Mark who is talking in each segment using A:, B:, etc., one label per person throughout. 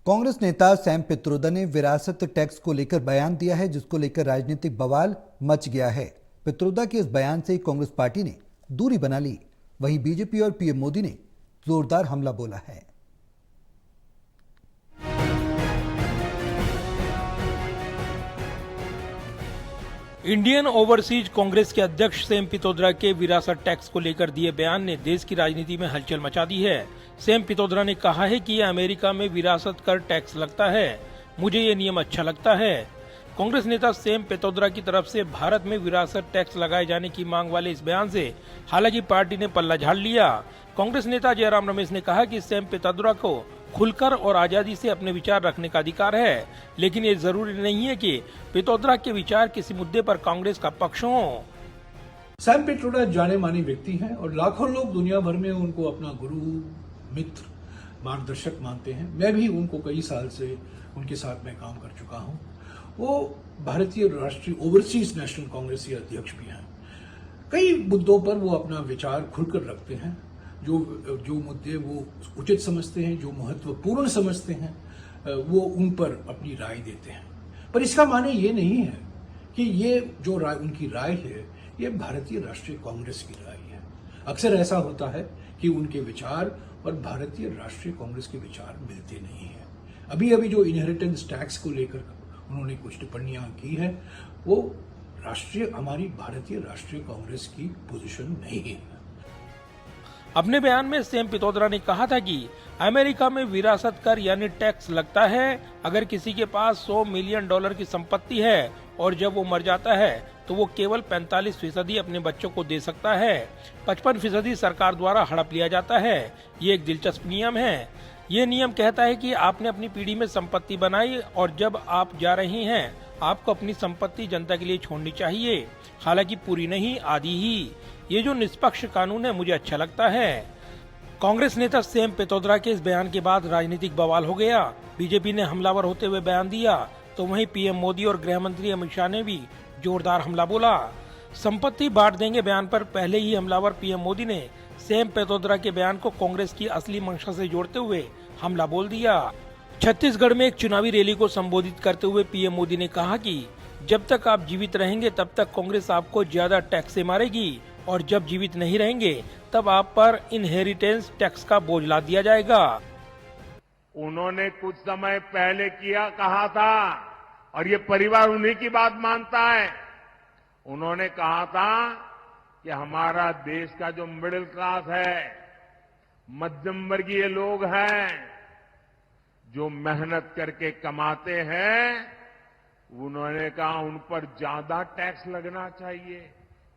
A: कांग्रेस नेता सैम पित्रोदा ने विरासत टैक्स को लेकर बयान दिया है, जिसको लेकर राजनीतिक बवाल मच गया है। पित्रोदा के इस बयान से कांग्रेस पार्टी ने दूरी बना ली। वहीं बीजेपी और पीएम मोदी ने जोरदार हमला बोला है।
B: इंडियन ओवरसीज कांग्रेस के अध्यक्ष सैम पित्रोदा के विरासत टैक्स को लेकर दिए बयान ने देश की राजनीति में हलचल मचा दी है। सैम पित्रोदा ने कहा है कि अमेरिका में विरासत कर टैक्स लगता है, मुझे ये नियम अच्छा लगता है। कांग्रेस नेता सैम पित्रोदा की तरफ से भारत में विरासत टैक्स लगाए जाने की मांग वाले इस बयान से हालांकि पार्टी ने पल्ला झाड़ लिया। कांग्रेस नेता जयराम रमेश ने कहा कि सैम पित्रोदा को खुलकर और आजादी से अपने विचार रखने का अधिकार है, लेकिन ये जरूरी नहीं है कि पित्रोदा के विचार किसी मुद्दे पर कांग्रेस का पक्ष हो।
C: सैम पित्रोदा जाने माने व्यक्ति हैं और लाखों लोग दुनिया भर में उनको अपना गुरु, मित्र, मार्गदर्शक मानते हैं। मैं भी उनको कई साल से उनके साथ में काम कर चुका हूं। वो भारतीय राष्ट्रीय ओवरसीज नेशनल कांग्रेस के अध्यक्ष भी हैं। कई मुद्दों पर वो अपना विचार खुलकर रखते हैं। जो मुद्दे वो उचित समझते हैं, जो महत्वपूर्ण समझते हैं, वो उन पर अपनी राय देते हैं। पर इसका माने ये नहीं है कि ये जो राय उनकी राय है ये भारतीय राष्ट्रीय कांग्रेस की राय है। अक्सर ऐसा होता है कि उनके विचार और भारतीय राष्ट्रीय कांग्रेस के विचार मिलते नहीं है। अभी अभी जो इनहेरिटेंस टैक्स को लेकर उन्होंने कुछ टिप्पणियां की है, वो हमारी भारतीय राष्ट्रीय कांग्रेस की पोजीशन नहीं है।
B: अपने बयान में सैम पित्रोदा ने कहा था कि अमेरिका में विरासत कर यानी टैक्स लगता है। अगर किसी के पास $100 मिलियन की संपत्ति है और जब वो मर जाता है तो वो केवल 45% अपने बच्चों को दे सकता है। 55% सरकार द्वारा हड़प लिया जाता है। ये एक दिलचस्प नियम है। ये नियम कहता है कि आपने अपनी पीढ़ी में संपत्ति बनाई और जब आप जा रही हैं आपको अपनी संपत्ति जनता के लिए छोड़नी चाहिए, हालांकि पूरी नहीं, आधी ही। ये जो निष्पक्ष कानून है मुझे अच्छा लगता है। कांग्रेस नेता सैम पित्रोदा के इस बयान के बाद राजनीतिक बवाल हो गया। बीजेपी ने हमलावर होते हुए बयान दिया तो वहीं पीएम मोदी और गृह मंत्री अमित शाह ने भी जोरदार हमला बोला। संपत्ति बांट देंगे बयान पर पहले ही हमलावर पीएम मोदी ने सैम पित्रोदा के बयान को कांग्रेस की असली मंशा से जोड़ते हुए हमला बोल दिया। छत्तीसगढ़ में एक चुनावी रैली को संबोधित करते हुए पीएम मोदी ने कहा कि जब तक आप जीवित रहेंगे तब तक कांग्रेस आपको ज्यादा टैक्स से मारेगी और जब जीवित नहीं रहेंगे तब आप पर इनहेरिटेंस टैक्स का बोझ ला दिया जाएगा।
D: उन्होंने कुछ समय पहले कहा था और ये परिवार उन्हीं की बात मानता है। उन्होंने कहा था कि हमारा देश का जो मिडिल क्लास है, मध्यम वर्गीय लोग हैं, जो मेहनत करके कमाते हैं, उन्होंने कहा उन पर ज्यादा टैक्स लगना चाहिए।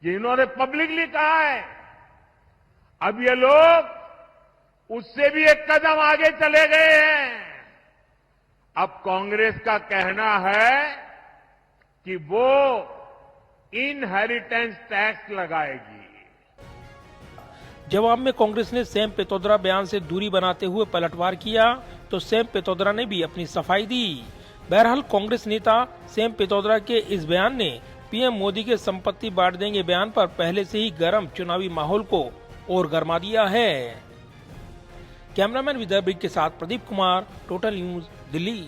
D: ये इन्होंने पब्लिकली कहा है। अब ये लोग उससे भी एक कदम आगे चले गए हैं। अब कांग्रेस का कहना है कि वो इनहेरिटेंस टैक्स लगाएगी।
B: जवाब में कांग्रेस ने सैम पित्रोदा बयान से दूरी बनाते हुए पलटवार किया तो सैम पित्रोदा ने भी अपनी सफाई दी। बहरहाल कांग्रेस नेता सैम पित्रोदा के इस बयान ने पीएम मोदी के संपत्ति बांट देंगे बयान पर पहले से ही गर्म चुनावी माहौल को और गर्मा दिया है। कैमरामैन विदर्भ के साथ प्रदीप कुमार, टोटल न्यूज, दिल्ली।